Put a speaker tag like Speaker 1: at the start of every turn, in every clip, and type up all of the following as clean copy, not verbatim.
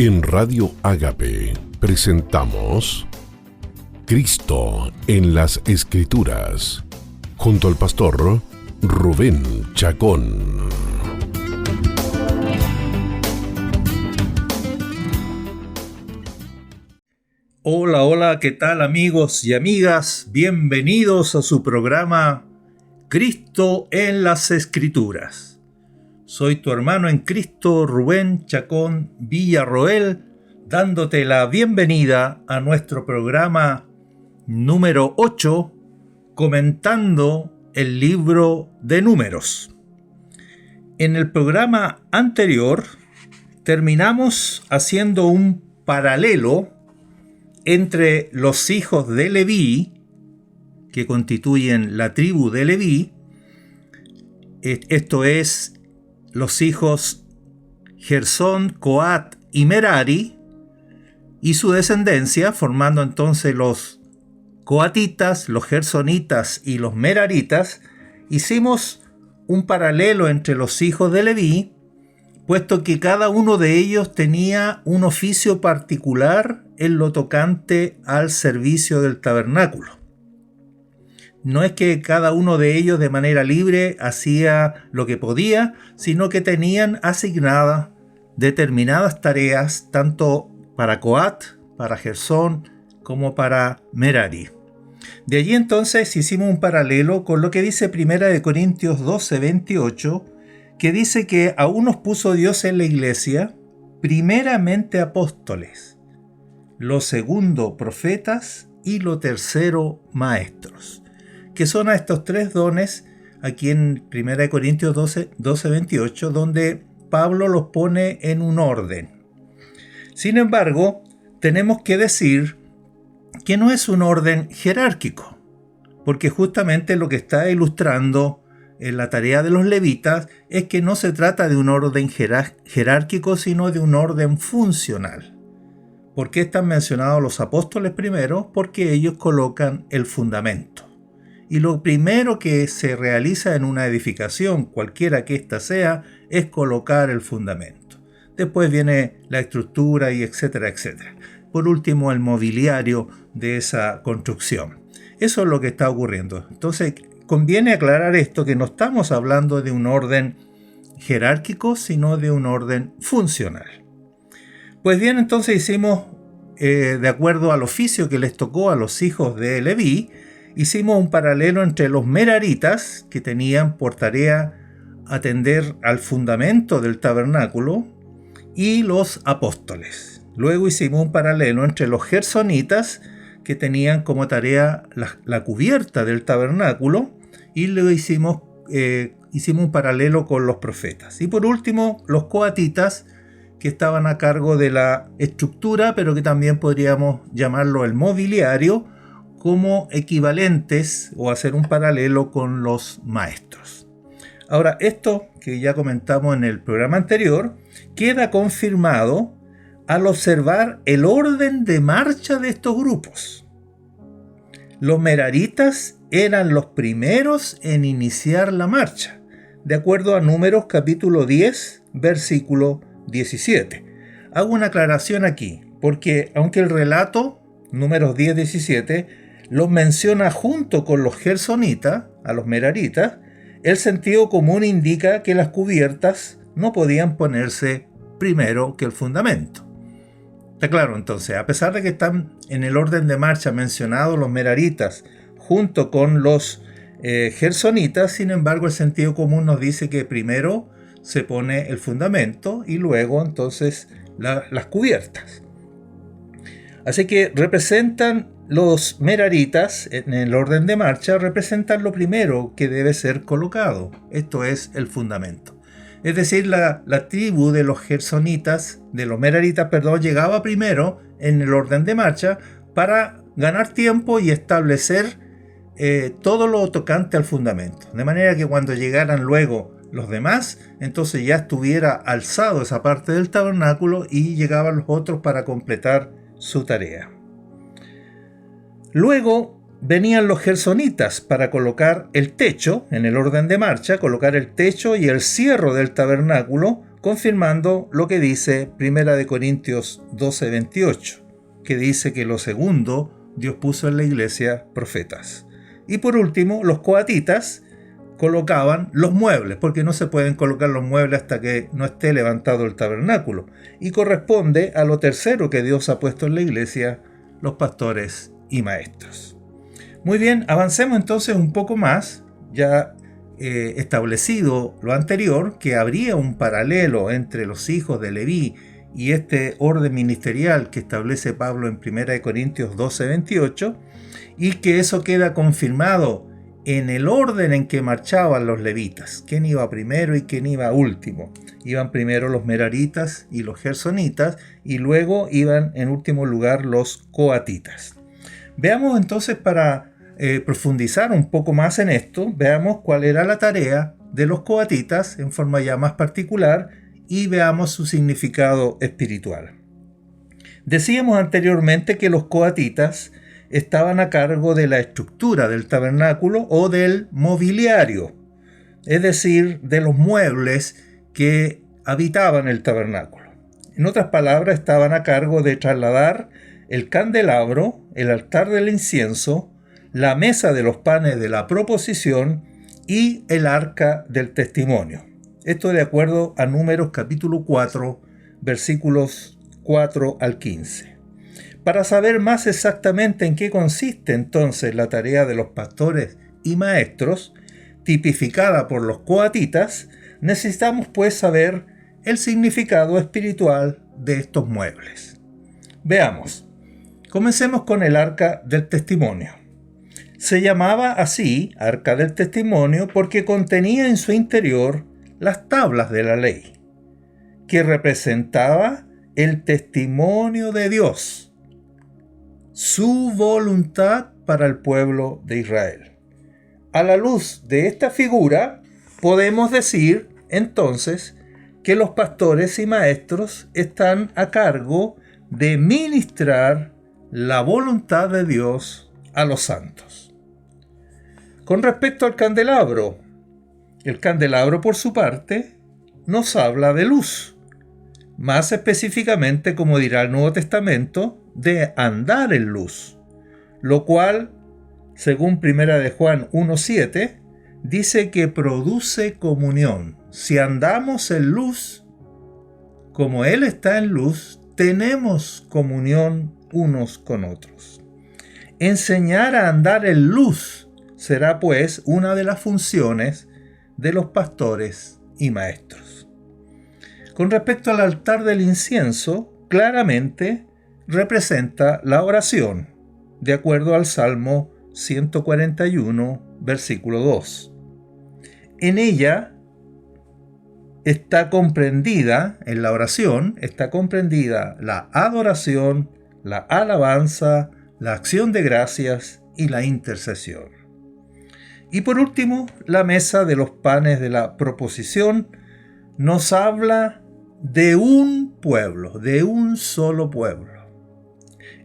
Speaker 1: En Radio Ágape presentamos Cristo en las Escrituras, junto al pastor Rubén Chacón.
Speaker 2: Hola, ¿qué tal amigos y amigas? Bienvenidos a su programa Cristo en las Escrituras. Soy tu hermano en Cristo, Rubén Chacón Villarroel, dándote la bienvenida a nuestro programa número 8, comentando el libro de Números. En el programa anterior terminamos haciendo un paralelo entre los hijos de Leví, que constituyen la tribu de Leví, esto es, los hijos Gersón, Coat y Merari, y su descendencia, formando entonces los coatitas, los gersonitas y los meraritas. Hicimos un paralelo entre los hijos de Leví, puesto que cada uno de ellos tenía un oficio particular en lo tocante al servicio del tabernáculo. No es que cada uno de ellos de manera libre hacía lo que podía, sino que tenían asignadas determinadas tareas tanto para Coat, para Gersón, como para Merari. De allí entonces hicimos un paralelo con lo que dice 1 Corintios 12:28, que dice que a unos puso Dios en la iglesia, primeramente apóstoles, lo segundo profetas y lo tercero maestros, que son a estos tres dones aquí en 1 Corintios 12:28, donde Pablo los pone en un orden. Sin embargo, tenemos que decir que no es un orden jerárquico, porque justamente lo que está ilustrando en la tarea de los levitas es que no se trata de un orden jerárquico, sino de un orden funcional. ¿Por qué están mencionados los apóstoles primero? Porque ellos colocan el fundamento. Y lo primero que se realiza en una edificación, cualquiera que ésta sea, es colocar el fundamento. Después viene la estructura y etcétera. Por último, el mobiliario de esa construcción. Eso es lo que está ocurriendo. Entonces, conviene aclarar esto, que no estamos hablando de un orden jerárquico, sino de un orden funcional. Pues bien, entonces hicimos, de acuerdo al oficio que les tocó a los hijos de Leví, hicimos un paralelo entre los meraritas, que tenían por tarea atender al fundamento del tabernáculo, y los apóstoles. Luego hicimos un paralelo entre los gersonitas, que tenían como tarea la cubierta del tabernáculo, y luego hicimos un paralelo con los profetas. Y por último, los coatitas, que estaban a cargo de la estructura, pero que también podríamos llamarlo el mobiliario, como equivalentes o hacer un paralelo con los maestros. Ahora, esto que ya comentamos en el programa anterior, queda confirmado al observar el orden de marcha de estos grupos. Los meraritas eran los primeros en iniciar la marcha, de acuerdo a Números capítulo 10, versículo 17. Hago una aclaración aquí, porque aunque el relato, Números 10, 17, los menciona junto con los gersonitas, a los meraritas, el sentido común indica que las cubiertas no podían ponerse primero que el fundamento. Está claro, entonces, a pesar de que están en el orden de marcha mencionados los meraritas junto con los gersonitas, sin embargo el sentido común nos dice que primero se pone el fundamento y luego entonces las cubiertas. Así que representan los meraritas, en el orden de marcha, representan lo primero que debe ser colocado. Esto es el fundamento. Es decir, la tribu de los gersonitas, de los meraritas, llegaba primero en el orden de marcha para ganar tiempo y establecer todo lo tocante al fundamento. De manera que cuando llegaran luego los demás, entonces ya estuviera alzado esa parte del tabernáculo y llegaban los otros para completar su tarea. Luego venían los gersonitas para colocar el techo, en el orden de marcha, colocar el techo y el cierro del tabernáculo confirmando lo que dice 1 Corintios 12:28, que dice que lo segundo, Dios puso en la iglesia profetas. Y por último, los coatitas colocaban los muebles, porque no se pueden colocar los muebles hasta que no esté levantado el tabernáculo. Y corresponde a lo tercero que Dios ha puesto en la iglesia, los pastores y maestros. Muy bien, avancemos entonces un poco más, ya establecido lo anterior, que habría un paralelo entre los hijos de Leví y este orden ministerial que establece Pablo en 1 Corintios 12:28, y que eso queda confirmado en el orden en que marchaban los levitas, quién iba primero y quién iba último. Iban primero los meraritas y los gersonitas, y luego iban en último lugar los coatitas. Veamos entonces, para profundizar un poco más en esto, veamos cuál era la tarea de los coatitas en forma ya más particular y veamos su significado espiritual. Decíamos anteriormente que los coatitas estaban a cargo de la estructura del tabernáculo o del mobiliario, es decir, de los muebles que habitaban el tabernáculo. En otras palabras, estaban a cargo de trasladar el candelabro, el altar del incienso, la mesa de los panes de la proposición y el arca del testimonio. Esto de acuerdo a Números capítulo 4, versículos 4 al 15. Para saber más exactamente en qué consiste entonces la tarea de los pastores y maestros, tipificada por los coatitas, necesitamos pues saber el significado espiritual de estos muebles. Veamos. Comencemos con el arca del testimonio. Se llamaba así Arca del Testimonio porque contenía en su interior las tablas de la ley, que representaba el testimonio de Dios, su voluntad para el pueblo de Israel. A la luz de esta figura, podemos decir entonces que los pastores y maestros están a cargo de ministrar la voluntad de Dios a los santos. Con respecto al candelabro, el candelabro por su parte nos habla de luz, más específicamente, como dirá el Nuevo Testamento, de andar en luz, lo cual, según 1 de Juan 1:7, dice que produce comunión. Si andamos en luz, como Él está en luz, tenemos comunión unos con otros. Enseñar a andar en luz será pues una de las funciones de los pastores y maestros. Con respecto al altar del incienso, claramente representa la oración, de acuerdo al Salmo 141, versículo 2. En ella está comprendida, en la oración, está comprendida la adoración, la alabanza, la acción de gracias y la intercesión. Y por último, la mesa de los panes de la proposición nos habla de un pueblo, de un solo pueblo.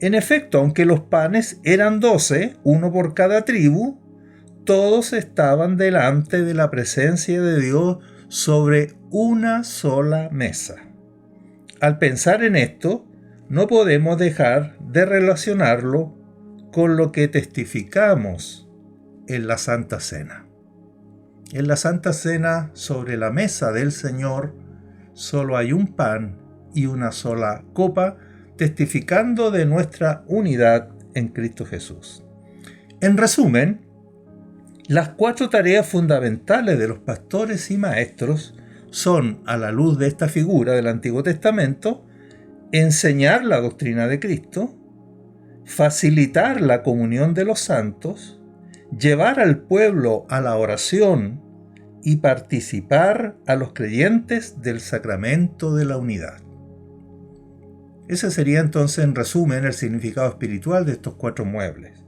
Speaker 2: En efecto, aunque los panes eran 12, uno por cada tribu, todos estaban delante de la presencia de Dios sobre una sola mesa. Al pensar en esto, no podemos dejar de relacionarlo con lo que testificamos en la Santa Cena. En la Santa Cena, sobre la mesa del Señor, solo hay un pan y una sola copa, testificando de nuestra unidad en Cristo Jesús. En resumen, las 4 tareas fundamentales de los pastores y maestros son, a la luz de esta figura del Antiguo Testamento, enseñar la doctrina de Cristo, facilitar la comunión de los santos, llevar al pueblo a la oración y participar a los creyentes del sacramento de la unidad. Ese sería entonces, en resumen, el significado espiritual de estos 4 muebles.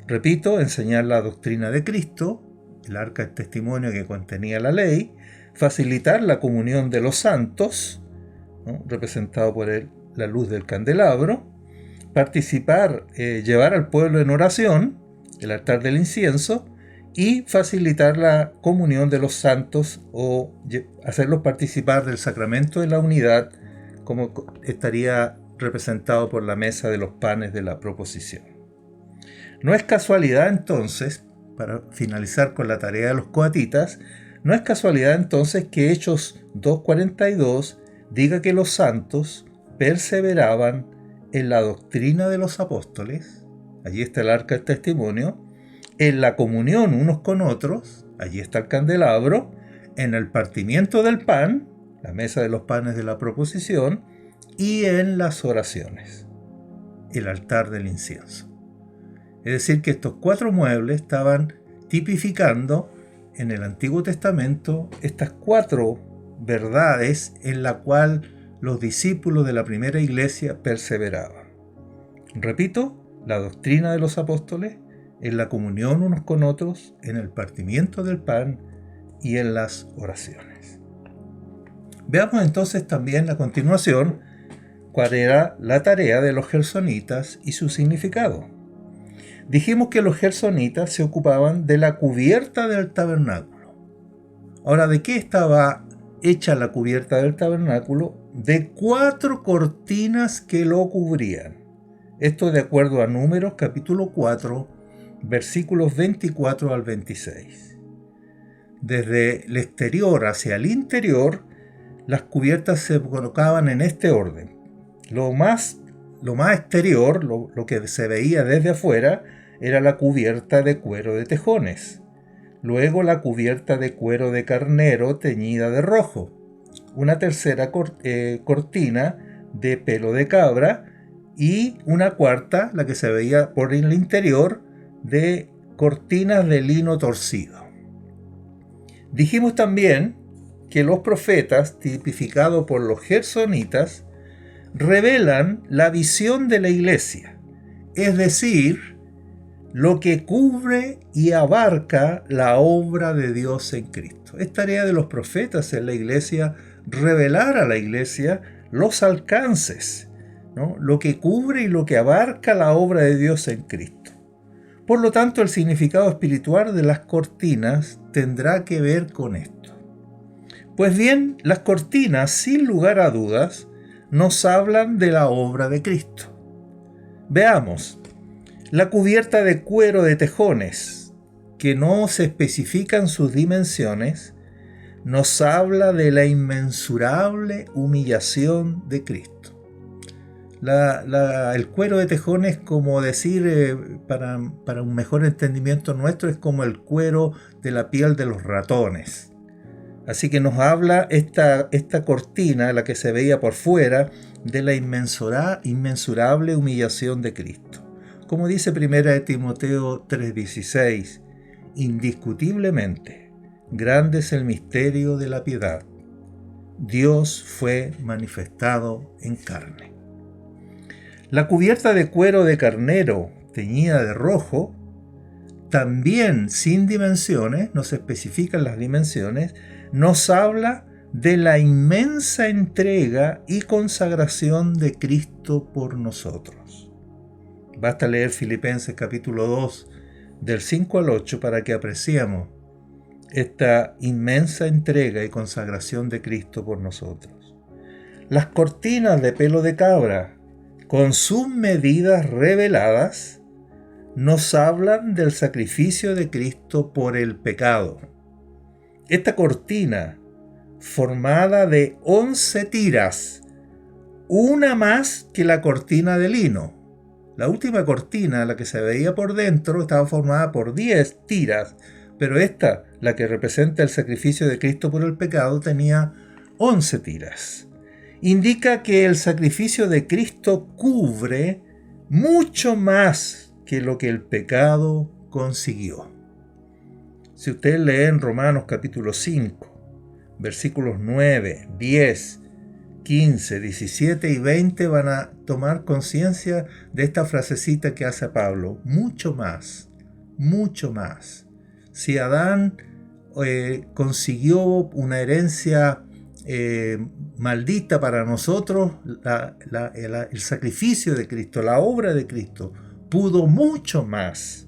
Speaker 2: Repito, enseñar la doctrina de Cristo, el arca del testimonio que contenía la ley, facilitar la comunión de los santos, ¿no?, representado por la luz del candelabro, participar, llevar al pueblo en oración, el altar del incienso, y facilitar la comunión de los santos o hacerlos participar del sacramento de la unidad, como estaría representado por la mesa de los panes de la proposición. No es casualidad entonces, para finalizar con la tarea de los coatitas, no es casualidad entonces que Hechos 2:42 diga que los santos perseveraban en la doctrina de los apóstoles, allí está el arca del testimonio, en la comunión unos con otros, allí está el candelabro, en el partimiento del pan, la mesa de los panes de la proposición, y en las oraciones, el altar del incienso. Es decir, que estos 4 muebles estaban tipificando en el Antiguo Testamento estas 4 verdades en las cuales los discípulos de la primera iglesia perseveraban. Repito, la doctrina de los apóstoles, en la comunión unos con otros, en el partimiento del pan y en las oraciones. Veamos entonces también a continuación cuál era la tarea de los gersonitas y su significado. Dijimos que los gersonitas se ocupaban de la cubierta del tabernáculo. Ahora, ¿de qué estaba hecha la cubierta del tabernáculo? De 4 cortinas que lo cubrían. Esto de acuerdo a Números capítulo 4, versículos 24 al 26. Desde el exterior hacia el interior, las cubiertas se colocaban en este orden. Lo más exterior, lo que se veía desde afuera, era la cubierta de cuero de tejones. Luego la cubierta de cuero de carnero teñida de rojo. Una tercera cortina de pelo de cabra y una cuarta, la que se veía por el interior, de cortinas de lino torcido. Dijimos también que los profetas, tipificados por los gersonitas, revelan la visión de la iglesia, es decir, lo que cubre y abarca la obra de Dios en Cristo. Es tarea de los profetas en la iglesia revelar a la iglesia los alcances, ¿no? Lo que cubre y lo que abarca la obra de Dios en Cristo. Por lo tanto, el significado espiritual de las cortinas tendrá que ver con esto. Pues bien, las cortinas, sin lugar a dudas, nos hablan de la obra de Cristo. Veamos. La cubierta de cuero de tejones, que no se especifican sus dimensiones, nos habla de la inmensurable humillación de Cristo. El cuero de tejones, como decir, para un mejor entendimiento nuestro, es como el cuero de la piel de los ratones. Así que nos habla esta cortina, la que se veía por fuera, de la inmensurable humillación de Cristo. Como dice 1 Timoteo 3:16, indiscutiblemente, grande es el misterio de la piedad. Dios fue manifestado en carne. La cubierta de cuero de carnero teñida de rojo, también sin dimensiones, no se especifican las dimensiones, nos habla de la inmensa entrega y consagración de Cristo por nosotros. Basta leer Filipenses capítulo 2, del 5 al 8, para que apreciemos esta inmensa entrega y consagración de Cristo por nosotros. Las cortinas de pelo de cabra, con sus medidas reveladas, nos hablan del sacrificio de Cristo por el pecado. Esta cortina, formada de 11 tiras, una más que la cortina de lino. La última cortina, la que se veía por dentro, estaba formada por 10 tiras, pero esta, la que representa el sacrificio de Cristo por el pecado, tenía 11 tiras. Indica que el sacrificio de Cristo cubre mucho más que lo que el pecado consiguió. Si ustedes leen Romanos capítulo 5, versículos 9, 10, 15, 17 y 20, van a tomar conciencia de esta frasecita que hace Pablo. Mucho más, mucho más. Si Adán consiguió una herencia maldita para nosotros, el sacrificio de Cristo, la obra de Cristo, pudo mucho más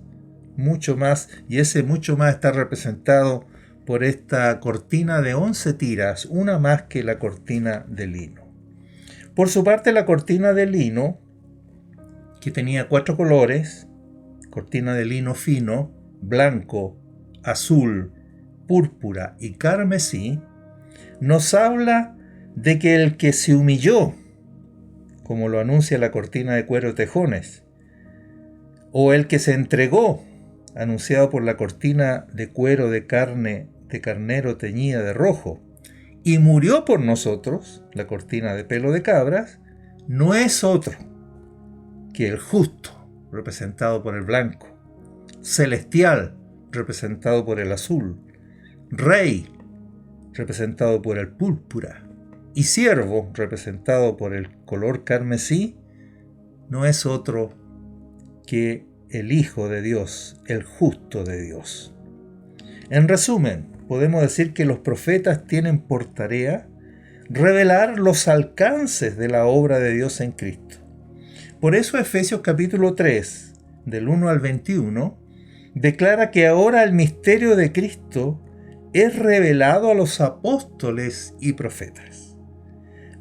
Speaker 2: mucho más, y ese mucho más está representado por esta cortina de 11 tiras, una más que la cortina de lino. Por su parte, la cortina de lino, que tenía 4 colores, cortina de lino fino, blanco, azul, púrpura y carmesí, nos habla de que el que se humilló, como lo anuncia la cortina de cuero tejones, o el que se entregó, anunciado por la cortina de cuero de carne de carnero teñida de rojo, y murió por nosotros, la cortina de pelo de cabras, no es otro que el justo, representado por el blanco, celestial, representado por el azul, rey, representado por el púrpura, y siervo, representado por el color carmesí, no es otro que el Hijo de Dios, el justo de Dios. En resumen, podemos decir que los profetas tienen por tarea revelar los alcances de la obra de Dios en Cristo. Por eso Efesios capítulo 3, del 1 al 21, declara que ahora el misterio de Cristo es revelado a los apóstoles y profetas.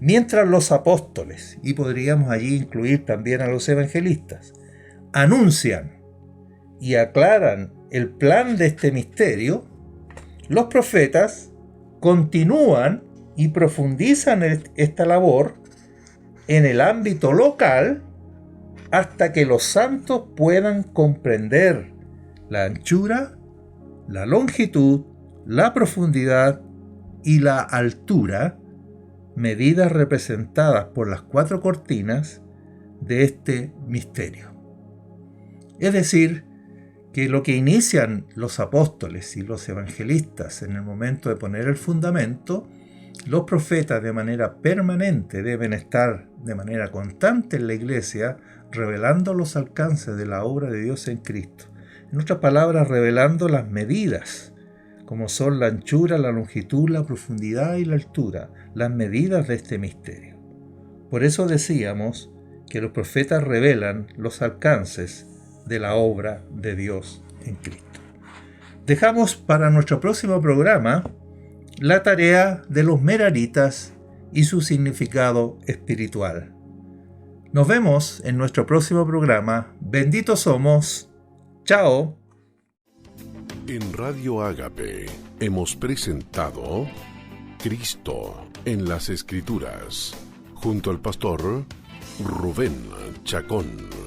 Speaker 2: Mientras los apóstoles, y podríamos allí incluir también a los evangelistas, anuncian y aclaran el plan de este misterio, los profetas continúan y profundizan esta labor en el ámbito local hasta que los santos puedan comprender la anchura, la longitud, la profundidad y la altura, medidas representadas por las 4 cortinas de este misterio. Es decir, que lo que inician los apóstoles y los evangelistas en el momento de poner el fundamento, los profetas de manera permanente deben estar de manera constante en la iglesia revelando los alcances de la obra de Dios en Cristo. En otras palabras, revelando las medidas, como son la anchura, la longitud, la profundidad y la altura, las medidas de este misterio. Por eso decíamos que los profetas revelan los alcances de la obra de Dios en Cristo. Dejamos para nuestro próximo programa la tarea de los meraritas y su significado espiritual. Nos vemos en nuestro próximo programa. Benditos somos. Chao.
Speaker 1: En Radio Ágape hemos presentado Cristo en las Escrituras, junto al pastor Rubén Chacón.